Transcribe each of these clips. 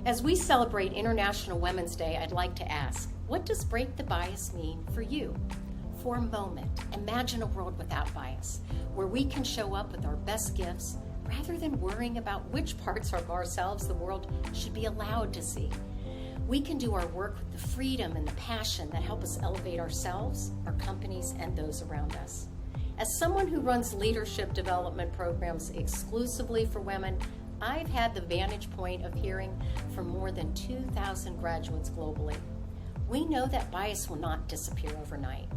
As we celebrate International Women's Day, I'd like to ask, what does break the bias mean for you? For a moment, imagine a world without bias, where we can show up with our best gifts rather than worrying about which parts of ourselves the world should be allowed to see. We can do our work with the freedom and the passion that help us elevate ourselves, our companies, and those around us. As someone who runs leadership development programs exclusively for women, I've had the vantage point of hearing from more than 2,000 graduates globally. We know that bias will not disappear overnight.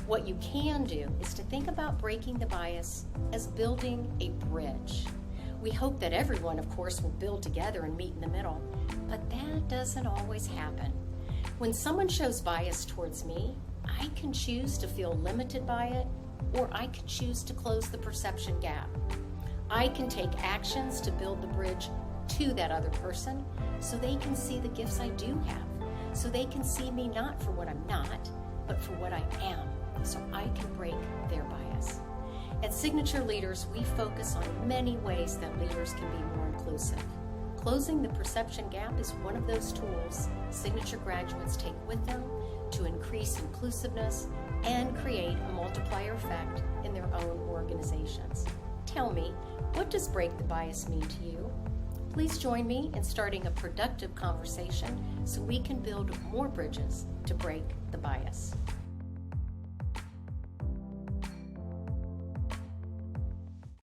What you can do is to think about breaking the bias as building a bridge. We hope that everyone, of course, will build together and meet in the middle, but that doesn't always happen. When someone shows bias towards me, I can choose to feel limited by it, or I can choose to close the perception gap. I can take actions to build the bridge to that other person so they can see the gifts I do have, so they can see me not for what I'm not, but for what I am, so I can break their bias. At Signature Leaders, we focus on many ways that leaders can be more inclusive. Closing the perception gap is one of those tools Signature graduates take with them to increase inclusiveness and create a multiplier effect in their own organizations. Tell me, what does break the bias mean to you? Please join me in starting a productive conversation so we can build more bridges to break the bias.